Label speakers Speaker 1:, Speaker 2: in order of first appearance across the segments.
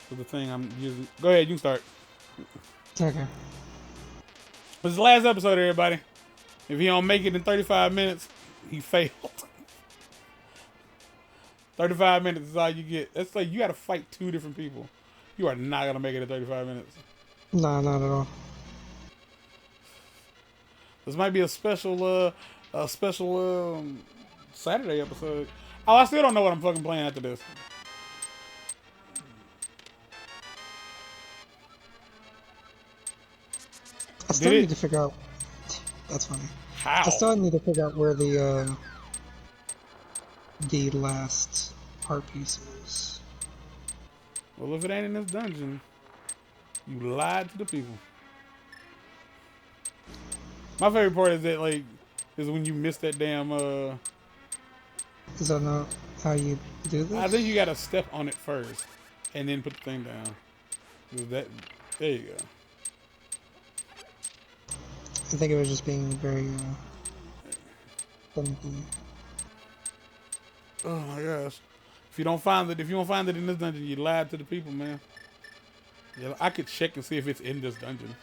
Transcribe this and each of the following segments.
Speaker 1: So the thing I'm using. Go ahead, you can start.
Speaker 2: Okay.
Speaker 1: This is the last episode, everybody. If he don't make it in 35 minutes, he failed. 35 minutes is all you get. That's like you got to fight 2 different people. You are not gonna make it in 35 minutes.
Speaker 2: Nah, not at all.
Speaker 1: This might be a special Saturday episode. Oh, I still don't know what I'm fucking playing after this.
Speaker 2: I
Speaker 1: Did
Speaker 2: still need
Speaker 1: it?
Speaker 2: to figure out. That's funny. I
Speaker 1: How?
Speaker 2: still need to figure out where the last art piece is.
Speaker 1: Well, if it ain't in this dungeon, you lied to the people. My favorite part is that is when you miss that damn.
Speaker 2: Is that not how you do this?
Speaker 1: I think you gotta step on it first, and then put the thing down. That there you go.
Speaker 2: I think it was just being very finicky.
Speaker 1: Oh my gosh! If you don't find it in this dungeon, you lied to the people, man. Yeah, I could check and see if it's in this dungeon.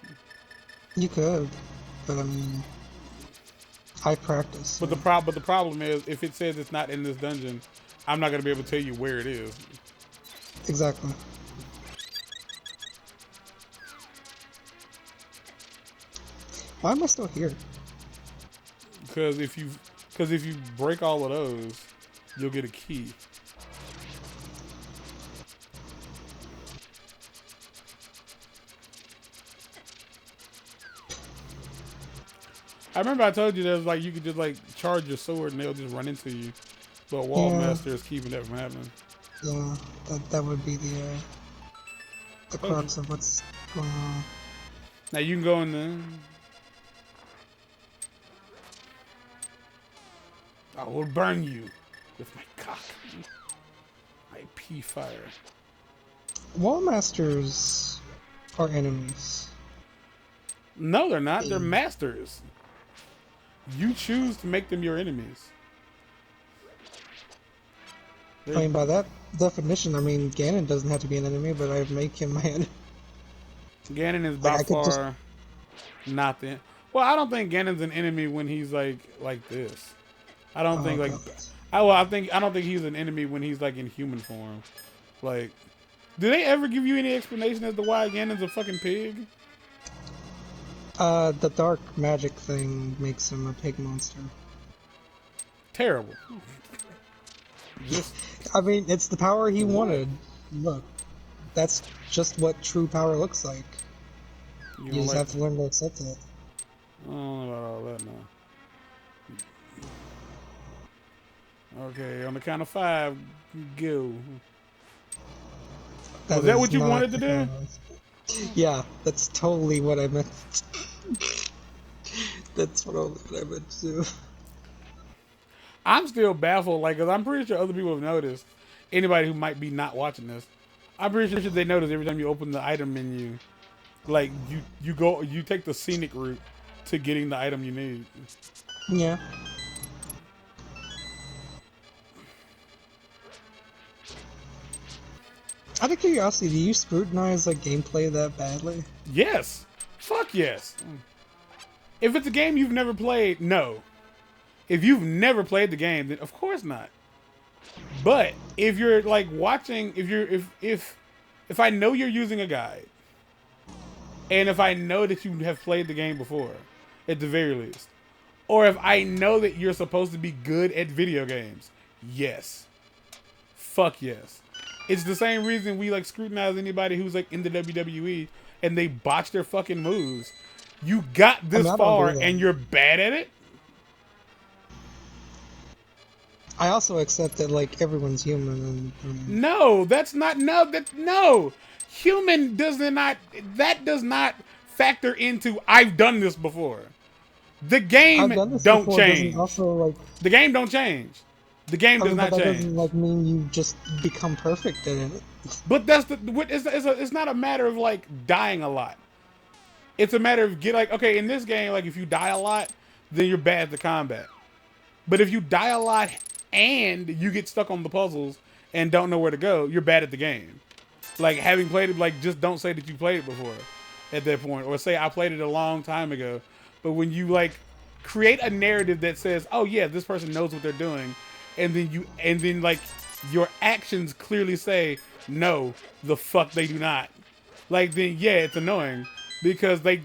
Speaker 2: You could, but I mean, I practice. So.
Speaker 1: But the problem is, if it says it's not in this dungeon, I'm not gonna be able to tell you where it is.
Speaker 2: Exactly. Why am I still here?
Speaker 1: Because if you break all of those, you'll get a key. I remember I told you that you could just charge your sword and they'll just run into you. But Wallmaster is keeping that from happening.
Speaker 2: Yeah, that would be the crux of what's going on.
Speaker 1: Now you can go in there. I will burn you with my cock. My pea fire.
Speaker 2: Wallmasters are enemies.
Speaker 1: No, they're not. They're masters. You choose to make them your enemies.
Speaker 2: I mean, by that definition, I mean, Ganon doesn't have to be an enemy, but I make him my enemy.
Speaker 1: Ganon is by far not the. Well, I don't think Ganon's an enemy when he's like this. I don't think I don't think he's an enemy when he's in human form. Like, do they ever give you any explanation as to why Ganon's a fucking pig?
Speaker 2: The dark magic thing makes him a pig monster.
Speaker 1: Terrible. Just.
Speaker 2: I mean, it's the power he wanted. Look, that's just what true power looks like. You just have to learn to accept it.
Speaker 1: I don't know about all that now. Okay, on the count of 5, go. Was that what you wanted to do?
Speaker 2: Yeah, that's totally what I meant. That's what I meant to do.
Speaker 1: I'm still baffled, because I'm pretty sure other people have noticed. Anybody who might be not watching this, I'm pretty sure they notice every time you open the item menu, you take the scenic route to getting the item you need.
Speaker 2: Yeah. Out of curiosity, do you scrutinize gameplay that badly?
Speaker 1: Yes. Fuck yes. If it's a game you've never played, no. If you've never played the game, then of course not. But if you're watching, if I know you're using a guide, and if I know that you have played the game before, at the very least, or if I know that you're supposed to be good at video games, yes. Fuck yes. It's the same reason we scrutinize anybody who's in the WWE and they botch their fucking moves. You got this far and you're bad at it?
Speaker 2: I also accept that everyone's human and
Speaker 1: no, that's not no. Human does not factor into I've done this before. The game don't change.
Speaker 2: Also,
Speaker 1: the game don't change. The game does not change.
Speaker 2: That doesn't mean you just become perfect at it.
Speaker 1: But it's not a matter of dying a lot. It's a matter of okay, in this game, if you die a lot, then you're bad at the combat. But if you die a lot and you get stuck on the puzzles and don't know where to go, you're bad at the game. Like having played it, like just don't say that you played it before at that point, or say I played it a long time ago. But when you like create a narrative that says, "Oh yeah, this person knows what they're doing," and then like your actions clearly say, "No, the fuck they do not." Like then yeah, it's annoying because they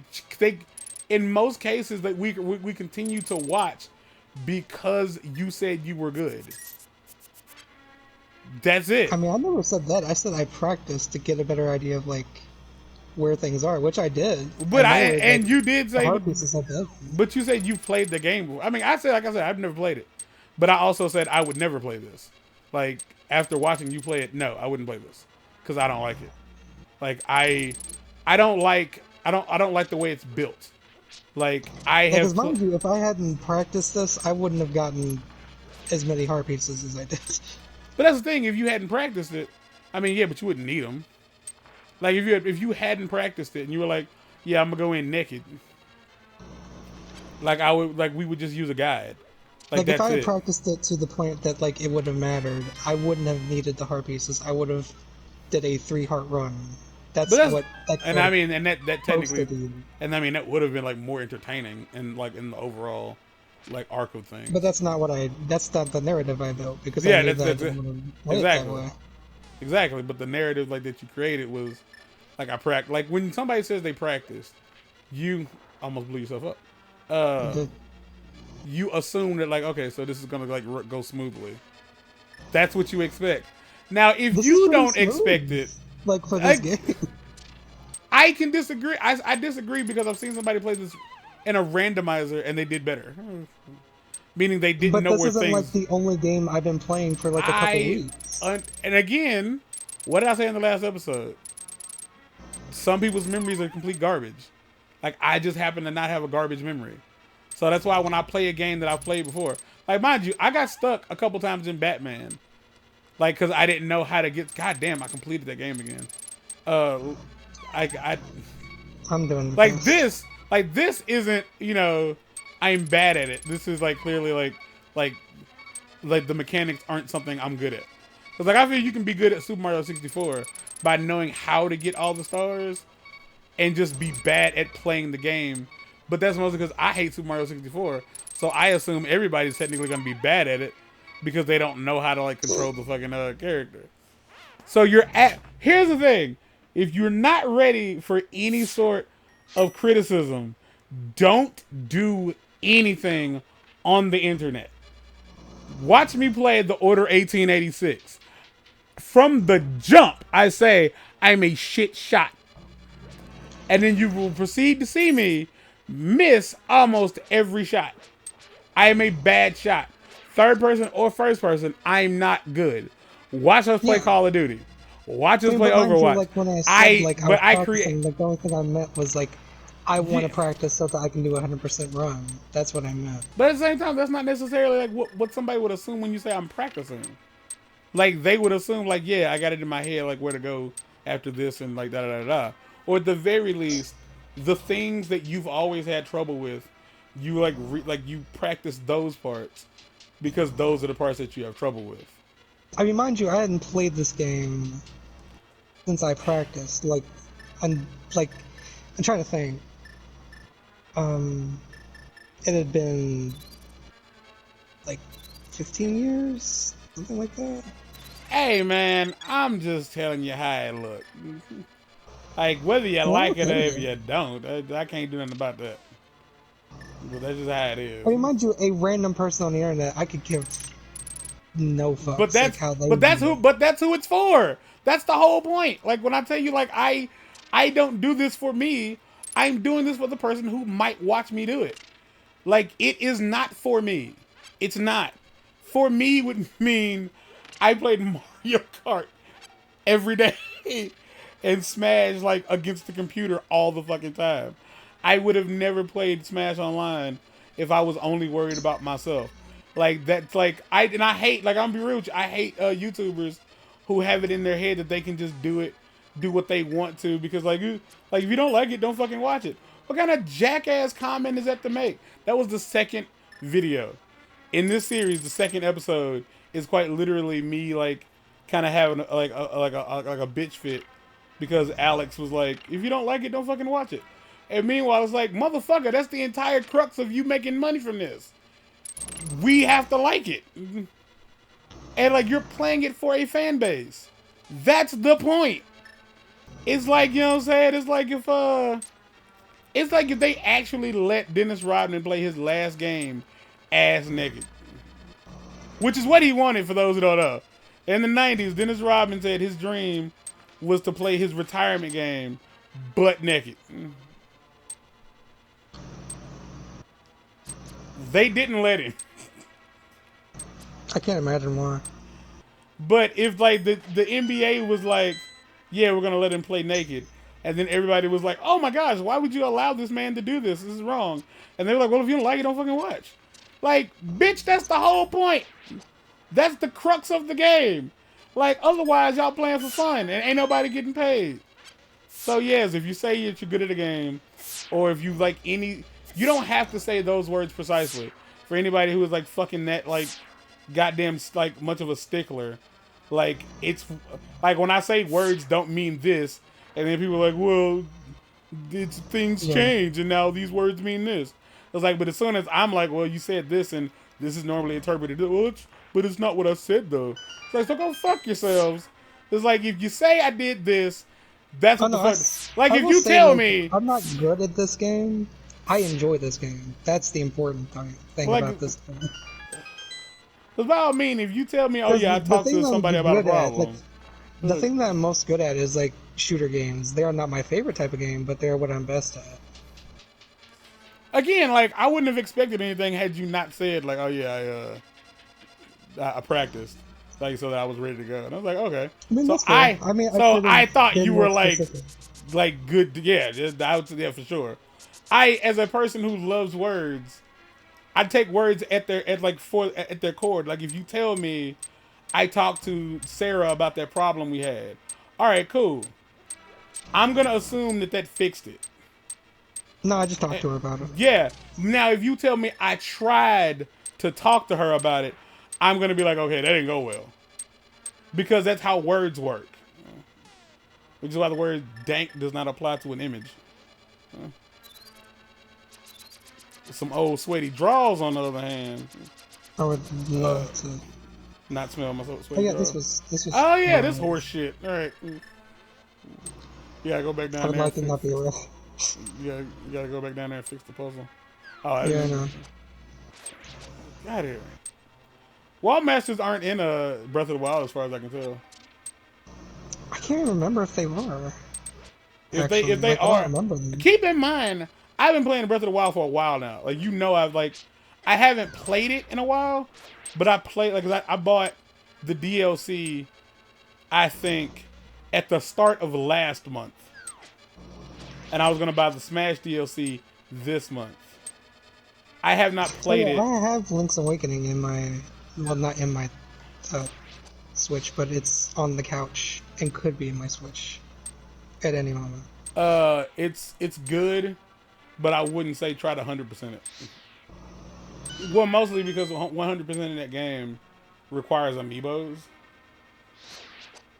Speaker 1: in most cases that we continue to watch because you said you were good. That's it.
Speaker 2: I mean, I never said that. I said I practiced to get a better idea of like where things are, which I did.
Speaker 1: But
Speaker 2: Like,
Speaker 1: you did
Speaker 2: the
Speaker 1: say,
Speaker 2: hard pieces like that.
Speaker 1: but you said you played the game before. I mean, like I said, I've never played it, but I also said I would never play this. Like after watching you play it, no, I wouldn't play this because I don't like it. Like I don't like the way it's built. Like I have.
Speaker 2: Because mind you, if I hadn't practiced this, I wouldn't have gotten as many heart pieces as I did.
Speaker 1: But that's the thing. If you hadn't practiced it, I mean, yeah, but you wouldn't need them. Like if you hadn't practiced it and you were like, yeah, I'm gonna go in naked. Like we would just use a guide. Like
Speaker 2: if I had
Speaker 1: it.
Speaker 2: practiced it to the point that like it would have mattered, I wouldn't have needed the heart pieces. I would have did a 3-heart run. That's what.
Speaker 1: And I mean, and that technically, and I mean that would have been like more entertaining and like in the overall like arc of things.
Speaker 2: But that's not what I. That's not the narrative I built because
Speaker 1: yeah,
Speaker 2: I knew
Speaker 1: that's
Speaker 2: that
Speaker 1: exactly. Exactly, but the narrative like that you created was like I practice. Like when somebody says they practiced, you almost blew yourself up. You assume that like okay, so this is gonna like go smoothly. That's what you expect. Now, if you don't expect it,
Speaker 2: like for this game,
Speaker 1: I can disagree. I disagree because I've seen somebody play this in a randomizer and they did better. Meaning they didn't know where things.
Speaker 2: But this isn't like the only game I've been playing for like a couple weeks.
Speaker 1: And again, what did I say in the last episode? Some people's memories are complete garbage. Like I just happen to not have a garbage memory. So that's why when I play a game that I've played before, like mind you, I got stuck a couple times in Batman. Like because I didn't know how to get. God damn, I completed that game again.
Speaker 2: I'm doing
Speaker 1: like this. Like this isn't, you know, I'm bad at it. This is like clearly like the mechanics aren't something I'm good at. Cause like I feel you can be good at Super Mario 64 by knowing how to get all the stars, and just be bad at playing the game. But that's mostly because I hate Super Mario 64, so I assume everybody's technically gonna be bad at it because they don't know how to like control the fucking character. So here's the thing: if you're not ready for any sort of criticism, don't do anything on the internet. Watch me play The Order 1886. From the jump, I say I'm a shit shot. And then you will proceed to see me miss almost every shot. I am a bad shot. Third person or first person, I'm not good. Watch us play Call of Duty. Watch us play Overwatch.
Speaker 2: Like when I said, I create. Like the only thing I meant was like, I want to practice so that I can do a 100% run. That's what I meant.
Speaker 1: But at the same time, that's not necessarily like what somebody would assume when you say I'm practicing. Like they would assume like, yeah, I got it in my head like where to go after this and like da da da da. Or at the very least, the things that you've always had trouble with, you like you practice those parts because those are the parts that you have trouble with.
Speaker 2: I mean, mind you, I hadn't played this game since I practiced. I'm trying to think. It had been like 15 years, something like that.
Speaker 1: Hey man, I'm just telling you how it look. Like whether you like it or if you don't, I can't do nothing about that. But that's just how it is.
Speaker 2: I mean, mind you, a random person on the internet, I could give no fucks.
Speaker 1: But that's who it's for. That's the whole point. Like when I tell you, like I don't do this for me. I'm doing this for the person who might watch me do it. Like it is not for me. It's not. For me would mean I played Mario Kart every day and Smash like against the computer all the fucking time. I would have never played Smash Online if I was only worried about myself. Like that's like I hate, like I'm be real with you, I hate YouTubers who have it in their head that they can just do what they want to because like if you don't like it, don't fucking watch it. What kind of jackass comment is that to make? That was the second video in this series. The second episode is quite literally me like kind of having like a bitch fit because Alex was like, if you don't like it, don't fucking watch it. And meanwhile, it's like, motherfucker, that's the entire crux of you making money from this. We have to like it. And like, you're playing it for a fan base. That's the point. It's like, you know what I'm saying? It's like if they actually let Dennis Rodman play his last game ass naked. Which is what he wanted, for those who don't know. In the 90s, Dennis Rodman said his dream was to play his retirement game butt naked. They didn't let him.
Speaker 2: I can't imagine why.
Speaker 1: But if like the NBA was like, yeah, we're gonna let him play naked, and then everybody was like, oh my gosh, why would you allow this man to do this? This is wrong. And they were like, well, if you don't like it, don't fucking watch. Like, bitch, that's the whole point. That's the crux of the game. Like, otherwise, y'all playing for fun and ain't nobody getting paid. So yes, if you say that you're good at a game, or if you like any, you don't have to say those words precisely. For anybody who is like fucking that like goddamn like much of a stickler, like it's like when I say words don't mean this, and then people are like, well, it's things change and now these words mean this. It's like, but as soon as I'm like, well, you said this and this is normally interpreted, well, but it's not what I said though. So go fuck yourselves. It's like if you say I did this, that's what the fuck. Like if you tell me
Speaker 2: I'm not good at this game, I enjoy this game. That's the important thing
Speaker 1: like,
Speaker 2: about this game.
Speaker 1: Because by all means, if you tell me, oh yeah, I talked to somebody about a problem.
Speaker 2: The thing that I'm most good at is like shooter games. They are not my favorite type of game, but they're what I'm best at.
Speaker 1: Again, like I wouldn't have expected anything had you not said like, oh yeah, I practiced, like so that I was ready to go. And I was like, okay. I thought you were like good. Yeah, yeah, for sure. As a person who loves words, I take words at their core. Like if you tell me I talked to Sarah about that problem we had, all right, cool. I'm gonna assume that fixed it.
Speaker 2: No, I just talked to her about it.
Speaker 1: Yeah. Now, if you tell me I tried to talk to her about it, I'm gonna be like, okay, that didn't go well, because that's how words work. Which is why the word dank does not apply to an image. Some old sweaty draws, on the other hand.
Speaker 2: I would love to
Speaker 1: not smell my sweaty
Speaker 2: draws.
Speaker 1: This was.
Speaker 2: Oh
Speaker 1: yeah, this horse shit. All right. Yeah, go back down there.
Speaker 2: I would like it not be real.
Speaker 1: Yeah, you gotta go back down there and fix the puzzle. Oh,
Speaker 2: yeah, I know.
Speaker 1: Got here. Wall Masters aren't in Breath of the Wild, as far as I can tell.
Speaker 2: I can't remember if they were.
Speaker 1: If they are, keep in mind, I've been playing Breath of the Wild for a while now. Like I haven't played it in a while, but I played I bought the DLC, I think, at the start of last month. And I was gonna buy the Smash DLC this month. I have not played it.
Speaker 2: I have Link's Awakening in my, well, not in my Switch, but it's on the couch and could be in my Switch at any moment.
Speaker 1: It's good, but I wouldn't say try to 100% it. Well, mostly because 100% of that game requires amiibos.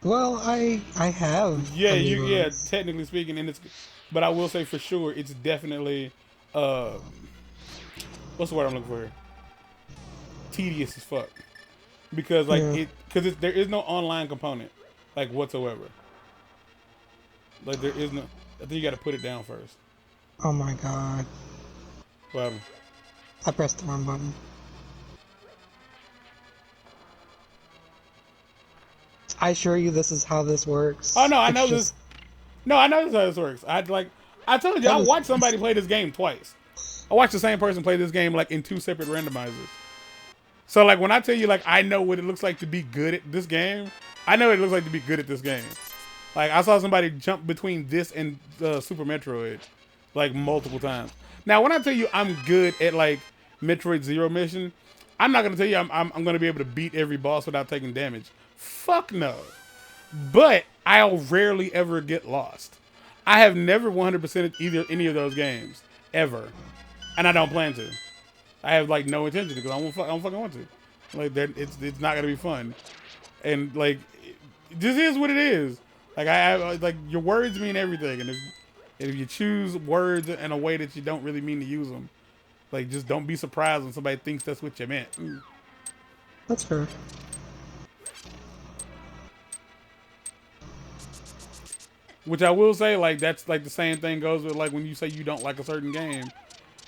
Speaker 2: Well, I have.
Speaker 1: Yeah, technically speaking, and but I will say for sure, it's definitely what's the word I'm looking for here? Tedious as fuck, because there is no online component like whatsoever. Like there is no. I think you got to put it down first.
Speaker 2: Oh my god!
Speaker 1: What happened?
Speaker 2: I pressed the wrong button. I assure you, this is how this works.
Speaker 1: Oh no, I know this. No, I know this is how this works. I told you, I watched somebody play this game twice. I watched the same person play this game like in 2 separate randomizers. So like when I tell you like I know what it looks like to be good at this game, I know what it looks like to be good at this game. Like I saw somebody jump between this and Super Metroid like multiple times. Now when I tell you I'm good at like Metroid Zero Mission, I'm not gonna tell you I'm gonna be able to beat every boss without taking damage. Fuck no. But I'll rarely ever get lost. I have never 100%ed any of those games ever, and I don't plan to. I have like no intention because I don't fucking want to. Like that, it's not gonna be fun, and like this is what it is. Like like your words mean everything, and if you choose words in a way that you don't really mean to use them, like just don't be surprised when somebody thinks that's what you meant.
Speaker 2: That's fair.
Speaker 1: Which I will say, like that's like the same thing goes with like when you say you don't like a certain game,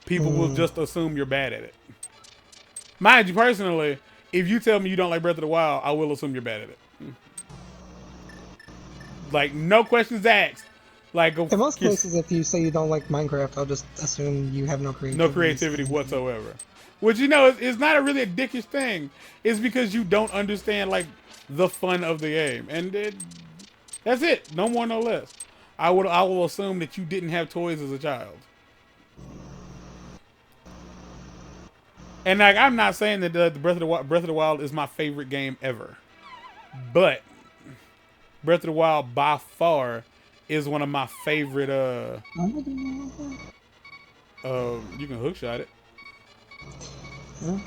Speaker 1: people will just assume you're bad at it. Mind you, personally, if you tell me you don't like Breath of the Wild, I will assume you're bad at it. Like no questions asked. Like
Speaker 2: in most cases, if you say you don't like Minecraft, I'll just assume you have no creativity.
Speaker 1: No creativity whatsoever. Which you know is not a really a dickish thing. It's because you don't understand like the fun of the game, and that's it. No more, no less. I will assume that you didn't have toys as a child. And like I'm not saying that the Breath of the Wild is my favorite game ever, but Breath of the Wild by far is one of my favorite. You can hookshot it.
Speaker 2: Yeah,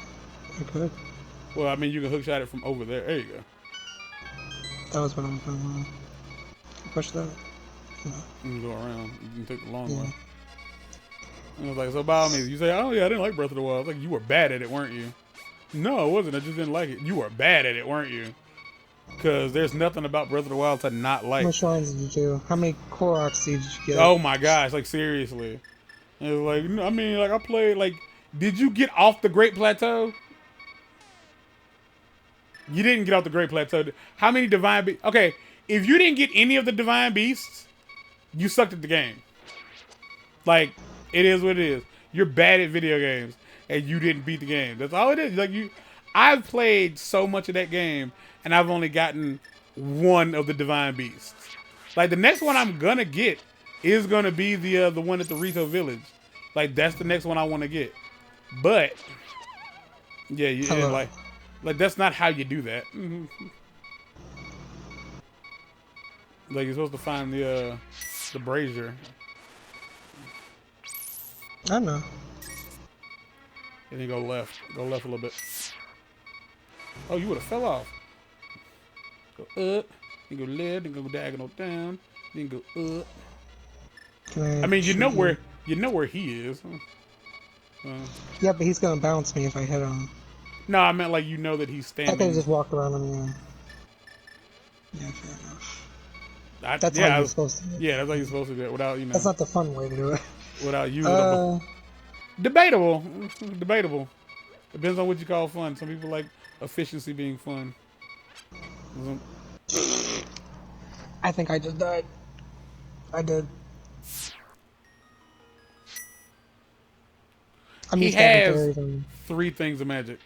Speaker 2: I could.
Speaker 1: Well, I mean, you can hookshot it from over there. There you go.
Speaker 2: That was what I was going to push that. No.
Speaker 1: You can go around. You can take the long way. And I was like, so by all means, you say, oh yeah, I didn't like Breath of the Wild. I was like, you were bad at it, weren't you? No, it wasn't. I just didn't like it. You were bad at it, weren't you? Because there's nothing about Breath of the Wild to not like.
Speaker 2: How much shrines did you do? How many Koroks did you get?
Speaker 1: Oh my gosh, like seriously. And it was like, I mean, like I played, like, did you get off the Great Plateau? You didn't get off the Great Plateau. How many Divine Beasts? Okay, if you didn't get any of the Divine Beasts, you sucked at the game. Like, it is what it is. You're bad at video games, and you didn't beat the game. That's all it is. Like I've played so much of that game, and I've only gotten one of the Divine Beasts. Like the next one I'm gonna get is gonna be the one at the Rito Village. Like that's the next one I want to get. But yeah, like that's not how you do that. Like you're supposed to find the brazier.
Speaker 2: I know.
Speaker 1: And then go left. Go left a little bit. Oh, you would have fell off. Go up. Then go left. Then go diagonal down. Then go up. I mean, you know where he is.
Speaker 2: Yeah, but he's gonna bounce me if I hit him.
Speaker 1: No, I meant like you know that he's standing.
Speaker 2: I could have just walked around him. Yeah. Yeah, fair enough. That's how you're supposed to do it.
Speaker 1: Yeah, that's how you're supposed to do it without
Speaker 2: That's not the fun way to do it.
Speaker 1: Without using debatable. Debatable. Depends on what you call fun. Some people like efficiency being fun.
Speaker 2: I think I just died. I did.
Speaker 1: He has 3 things of magic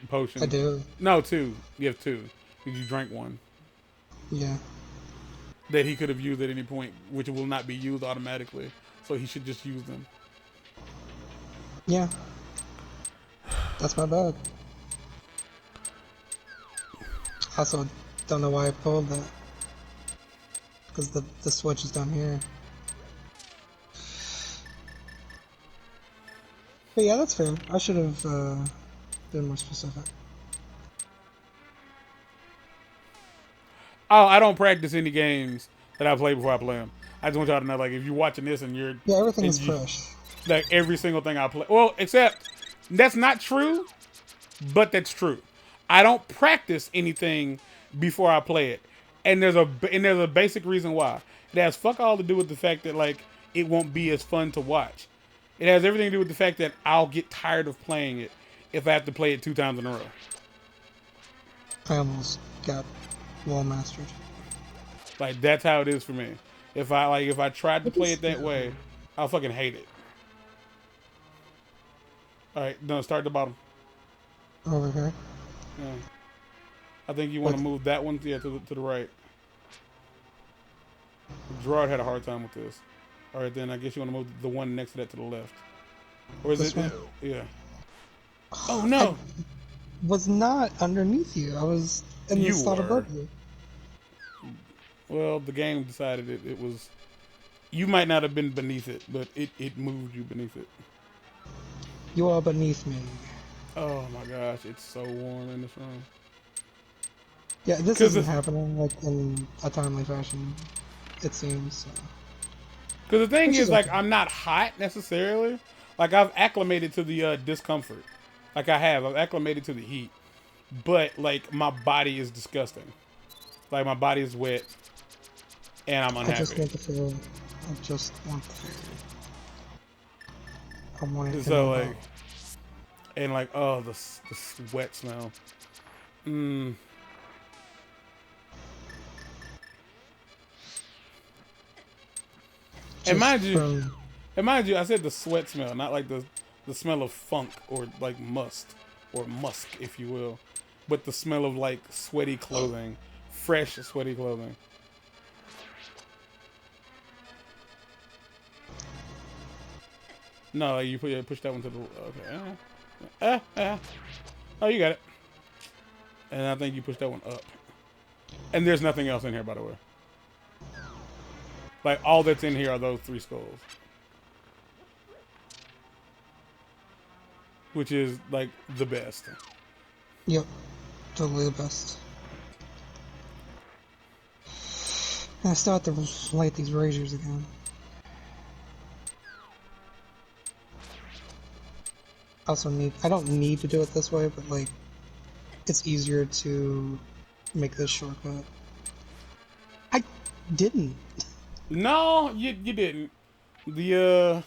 Speaker 1: potions.
Speaker 2: I do.
Speaker 1: No, 2. You have 2. Because you drank one.
Speaker 2: Yeah.
Speaker 1: That he could have used at any point, which will not be used automatically. So he should just use them.
Speaker 2: Yeah. That's my bad. Also, don't know why I pulled that. Because the switch is down here. But yeah, that's fair. I should have been more specific.
Speaker 1: Oh, I don't practice any games that I play before I play them. I just want y'all to know, like, if you're watching this and you're...
Speaker 2: Yeah, everything is fresh.
Speaker 1: Like, every single thing I play... Well, except, that's not true, but that's true. I don't practice anything before I play it. And there's a basic reason why. It has fuck all to do with the fact that, like, it won't be as fun to watch. It has everything to do with the fact that I'll get tired of playing it if I have to play it 2 times in a row.
Speaker 2: I almost got wall mastered.
Speaker 1: Like, that's how it is for me. If I tried to play it that way, I'll fucking hate it. Alright, no, start at the bottom.
Speaker 2: Over here?
Speaker 1: Yeah. I think you want to move that one to the right. Gerard had a hard time with this. Alright, then I guess you want to move the one next to that to the left. Or is
Speaker 2: this
Speaker 1: it?
Speaker 2: One?
Speaker 1: Yeah. Oh, no!
Speaker 2: I was not underneath you. I was in the slot above you.
Speaker 1: Well, the game decided it was... You might not have been beneath it, but it moved you beneath it.
Speaker 2: You are beneath me.
Speaker 1: Oh my gosh, it's so warm in this room.
Speaker 2: Yeah, this isn't happening like in a timely fashion. it seems. So.
Speaker 1: Because the thing
Speaker 2: Which
Speaker 1: is,
Speaker 2: is
Speaker 1: like,
Speaker 2: okay.
Speaker 1: I'm not hot necessarily. Like, I've acclimated to the discomfort. Like, I've acclimated to the heat. But, like, my body is disgusting. Like, my body is wet. And I'm
Speaker 2: I just
Speaker 1: unhappy.
Speaker 2: want the feel. I just want the feel. I'm wanting to
Speaker 1: So,
Speaker 2: know about.
Speaker 1: like, and, like, oh, the sweat smell. Mmm.
Speaker 2: Just from.
Speaker 1: And mind you, I said the sweat smell, not like the smell of funk or like or musk, if you will, but the smell of like sweaty clothing, fresh sweaty clothing. No, like you push that one to the okay. Oh, you got it. And I think you push that one up. And there's nothing else in here, by the way. Like all that's in here are those 3 skulls. Which is like the best.
Speaker 2: Yep, totally the best. I still have to light these razors again. I don't need to do it this way, but like, it's easier to make this shortcut. I didn't.
Speaker 1: No, you didn't. You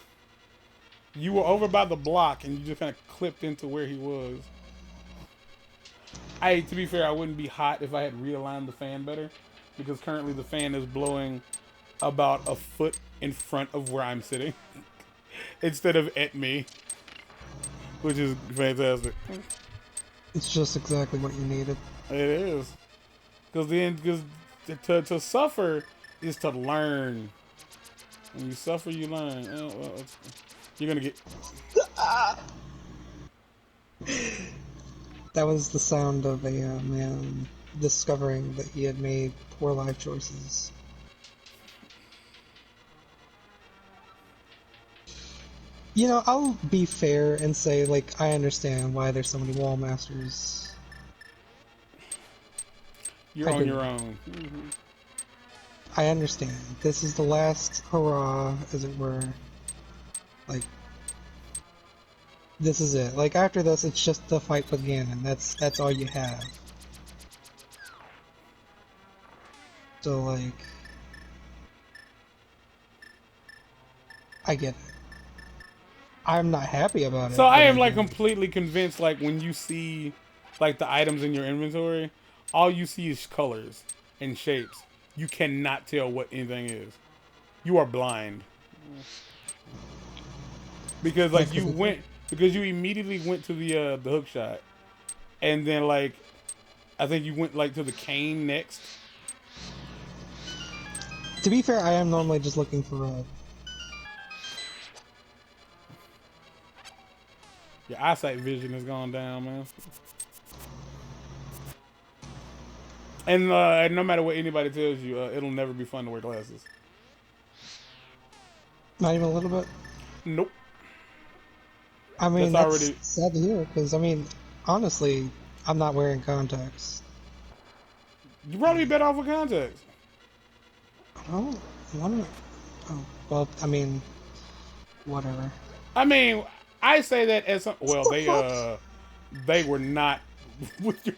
Speaker 1: were over by the block and you just kind of clipped into where he was. To be fair, I wouldn't be hot if I had realigned the fan better, because currently the fan is blowing about a foot in front of where I'm sitting instead of at me, which is fantastic.
Speaker 2: It's just exactly what you needed.
Speaker 1: It is, because to suffer is to learn. When you suffer, you learn. You're gonna get.
Speaker 2: That was the sound of a man discovering that he had made poor life choices. You know, I'll be fair and say, like, I understand why there's so many wall masters.
Speaker 1: You're on your own. Mm-hmm.
Speaker 2: I understand. This is the last hurrah, as it were. Like, this is it. Like, after this, it's just the fight with Ganon. That's all you have. So, like, I get it. I'm not happy about it.
Speaker 1: So I am like completely convinced, like when you see like the items in your inventory, all you see is colors and shapes. You cannot tell what anything is. You are blind. Because like because you immediately went to the hook shot. And then like I think you went like to the cane next.
Speaker 2: To be fair, I am normally just looking for red.
Speaker 1: Your eyesight vision has gone down, man. And no matter what anybody tells you, it'll never be fun to wear glasses.
Speaker 2: Not even a little bit?
Speaker 1: Nope.
Speaker 2: I mean, that's sad to hear, because, I mean, honestly, I'm not wearing contacts.
Speaker 1: You'd probably be better off with contacts.
Speaker 2: I don't want to... Oh, well, I mean, whatever.
Speaker 1: I mean, I say that as some... Well, they were not... with your...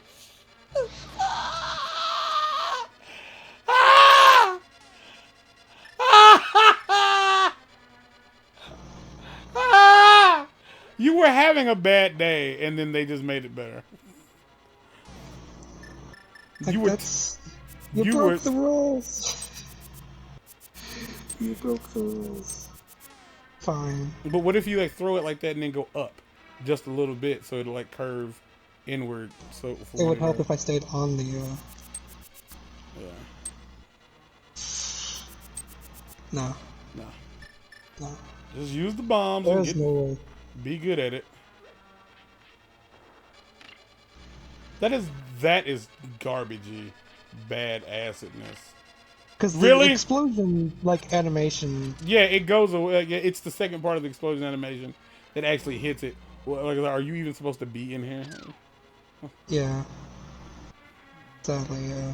Speaker 1: You were having a bad day, and then they just made it better.
Speaker 2: Like you broke the rules. You broke the rules. Fine.
Speaker 1: But what if you like throw it like that and then go up just a little bit so it'll like curve inward? So
Speaker 2: it would help if I stayed on the.
Speaker 1: Yeah.
Speaker 2: No.
Speaker 1: No.
Speaker 2: No.
Speaker 1: Just use the bombs.
Speaker 2: There's no way.
Speaker 1: Be good at it. That is garbagey, bad acidness.
Speaker 2: Because the explosion, like, animation...
Speaker 1: Yeah, it goes away. It's the second part of the explosion animation that actually hits it. Like, are you even supposed to be in here?
Speaker 2: Yeah. Sadly, yeah.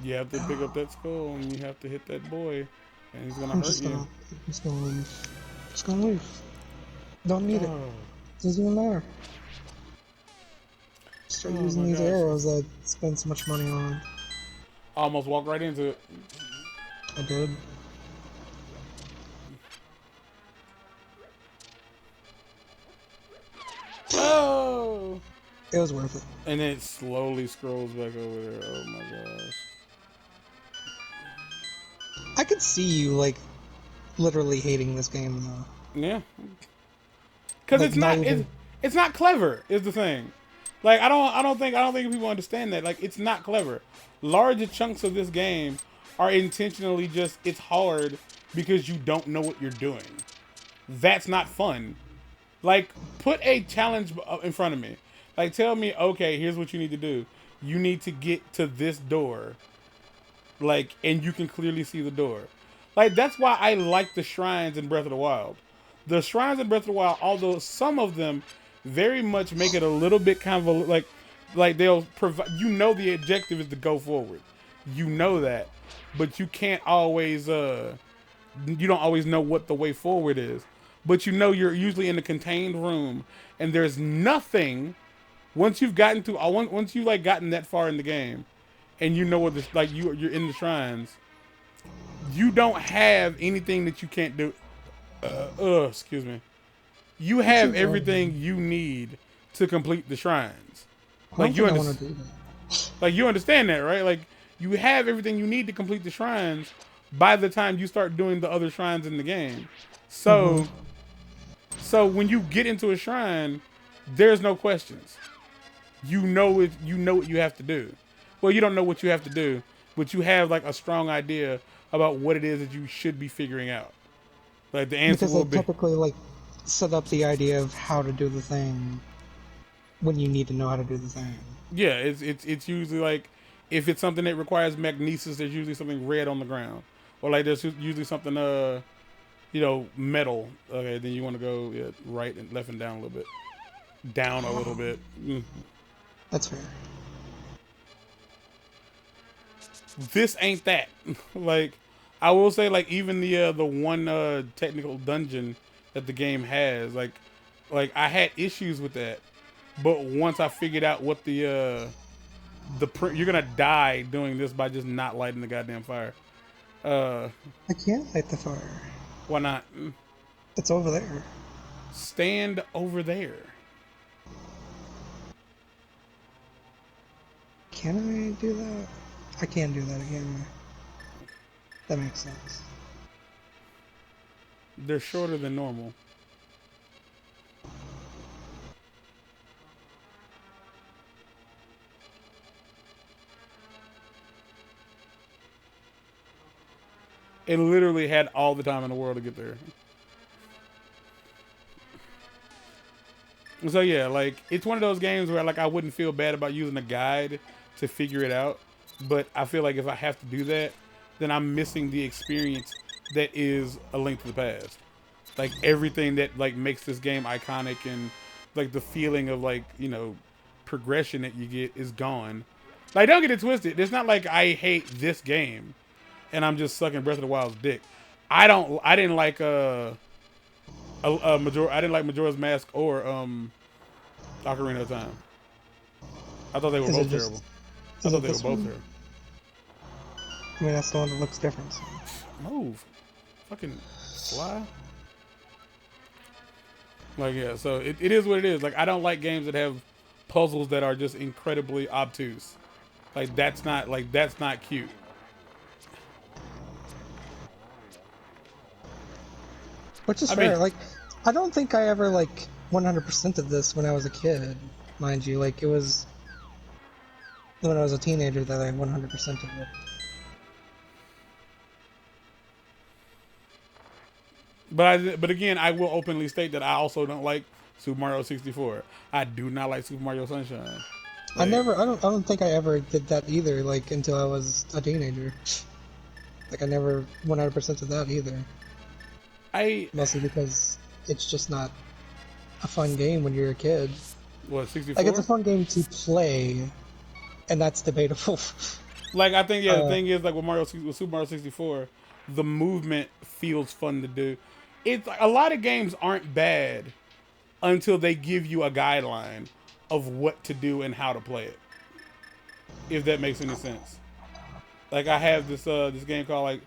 Speaker 1: You have to pick up that skull and you have to hit that boy, and he's gonna hurt you.
Speaker 2: I'm just gonna leave. Just gonna leave. Don't need it.
Speaker 1: Oh,
Speaker 2: Doesn't even matter.
Speaker 1: oh
Speaker 2: Start using
Speaker 1: my
Speaker 2: these
Speaker 1: gosh.
Speaker 2: arrows that I spend so much money on.
Speaker 1: I almost walked right into it.
Speaker 2: I did.
Speaker 1: Oh!
Speaker 2: It was worth it.
Speaker 1: And then it slowly scrolls back over there. Oh my gosh.
Speaker 2: I could see you, like, literally hating this game, though.
Speaker 1: Yeah. Because
Speaker 2: Like,
Speaker 1: it's not
Speaker 2: even...
Speaker 1: it's not clever is the thing. Like I don't think people understand that. Like it's not clever. Large chunks of this game are intentionally just it's hard because you don't know what you're doing. That's not fun. Like put a challenge in front of me. Like tell me, okay, here's what you need to do. You need to get to this door. Like and you can clearly see the door. Like that's why I like the shrines in Breath of the Wild. The shrines in Breath of the Wild, although some of them very much make it a little bit kind of a, like they'll provide. You know, the objective is to go forward. You know that, but you can't always. You don't always know what the way forward is. But you know you're usually in a contained room, and there's nothing. Once you've gotten to once you like gotten that far in the game, and you know what this like you're in the shrines. You don't have anything that you can't do. Excuse me. You have everything you need to complete the shrines. Like you understand. Like you understand that, right? Like you have everything you need to complete the shrines by the time you start doing the other shrines in the game. So, so when you get into a shrine, there's no questions. You know it. You know what you have to do. Well, you don't know what you have to do, but you have like a strong idea about what it is that you should be figuring out. Like the answer
Speaker 2: will be... typically like set up the idea of how to do the thing when you need to know how to do the thing.
Speaker 1: Yeah, it's usually like if it's something that requires magnesis, there's usually something red on the ground, or like there's usually something you know, metal. Okay, then you want to go right and left and down a little bit, down a little bit.
Speaker 2: That's fair.
Speaker 1: This ain't that. Like I will say, like even the one technical dungeon that the game has, like I had issues with that, but once I figured out what you're gonna die doing this by just not lighting the goddamn fire.
Speaker 2: I can't light the fire.
Speaker 1: Why not?
Speaker 2: It's over there.
Speaker 1: Stand over there.
Speaker 2: Can I do that? I can do that again. That makes sense.
Speaker 1: They're shorter than normal. It literally had all the time in the world to get there. So yeah, like it's one of those games where like I wouldn't feel bad about using a guide to figure it out, but I feel like if I have to do that, then I'm missing the experience that is A Link to the Past. Like everything that like makes this game iconic and like the feeling of like, you know, progression that you get is gone. Like don't get it twisted. It's not like I hate this game and I'm just sucking Breath of the Wild's dick. I didn't like Majora's Mask or Ocarina of Time. I thought they were both terrible. I thought they were both terrible.
Speaker 2: I mean, that's the one that looks different. So.
Speaker 1: Move. Fucking fly. Like, yeah, so it is what it is. Like, I don't like games that have puzzles that are just incredibly obtuse. Like, that's not cute.
Speaker 2: Which is fair. Like, I don't think I ever, like, 100% of this when I was a kid, mind you. Like, it was when I was a teenager that I 100% of it.
Speaker 1: But again, I will openly state that I also don't like Super Mario 64. I do not like Super Mario Sunshine. Like,
Speaker 2: I don't think I ever did that either. Like until I was a teenager. Like I never 100% of that either. Mostly because it's just not a fun game when you're a kid.
Speaker 1: What 64?
Speaker 2: Like it's a fun game to play, and that's debatable.
Speaker 1: Like I think the thing is like with Super Mario 64, the movement feels fun to do. It's like, a lot of games aren't bad until they give you a guideline of what to do and how to play it. If that makes any sense. Like I have this game called like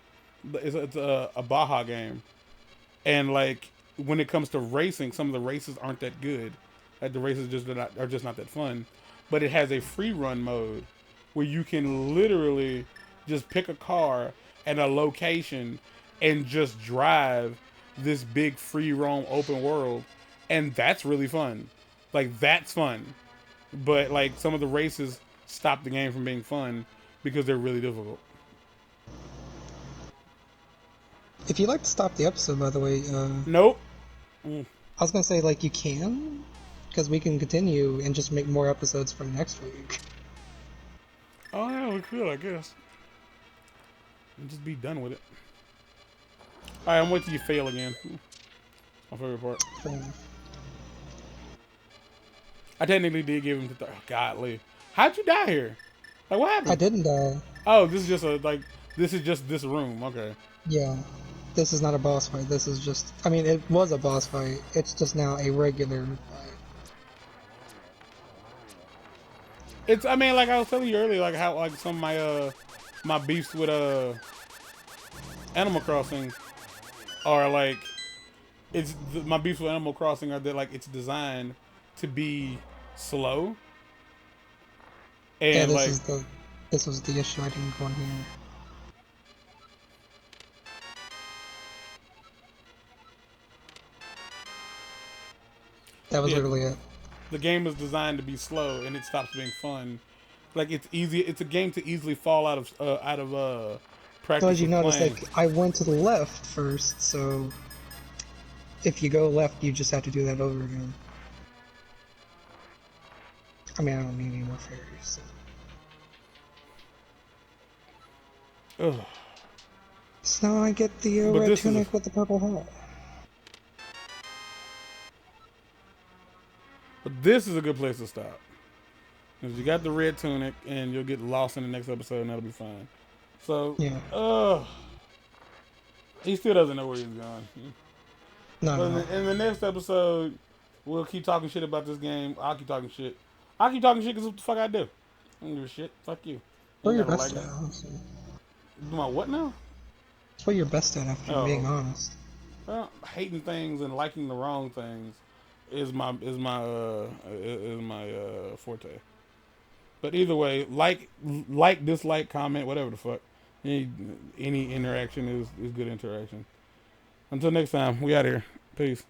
Speaker 1: it's a Baja game, and like when it comes to racing, some of the races aren't that good. Like the races are just not that fun. But it has a free run mode where you can literally just pick a car and a location and just drive this big free roam open world, and that's really fun. Like that's fun. But like some of the races stop the game from being fun because they're really difficult.
Speaker 2: If you'd like to stop the episode, by the way,
Speaker 1: Nope.
Speaker 2: I was gonna say like you can, because we can continue and just make more episodes from next week.
Speaker 1: Oh yeah, we could, I guess. And just be done with it. Alright, I'm waiting till you fail again. My favorite part. I technically did give him to godly. How'd you die here? Like what happened?
Speaker 2: I didn't die.
Speaker 1: Oh, this is just this room. Okay.
Speaker 2: Yeah. This is not a boss fight. This is just, I mean, it was a boss fight. It's just now a regular fight.
Speaker 1: It's, I mean, like I was telling you earlier, like how like some of my beefs with Animal Crossing are like, my beefs with Animal Crossing are that like it's designed to be slow. And
Speaker 2: yeah,
Speaker 1: like
Speaker 2: this was the issue I didn't go in here. That was literally it.
Speaker 1: The game is designed to be slow, and it stops being fun. Like it's easy. It's a game to easily fall out of practice.
Speaker 2: So as you notice, like I went to the left first, so if you go left, you just have to do that over again. I mean, I don't need any more fairies. So.
Speaker 1: Ugh.
Speaker 2: So now I get the red tunic with the purple hat.
Speaker 1: But this is a good place to stop. Because you got the red tunic, and you'll get lost in the next episode, and that'll be fine. So,
Speaker 2: yeah.
Speaker 1: He still doesn't know where he's going.
Speaker 2: No.
Speaker 1: In the next episode, we'll keep talking shit about this game. I'll keep talking shit. I'll keep talking shit because what the fuck I do. I don't give a shit. Fuck you.
Speaker 2: What your best at, honestly?
Speaker 1: Do my what now?
Speaker 2: That's what you're best at, after being honest.
Speaker 1: Well, hating things and liking the wrong things is my forte. But either way, like, dislike, comment, whatever the fuck. Any interaction is good interaction. Until next time, we out here. Peace.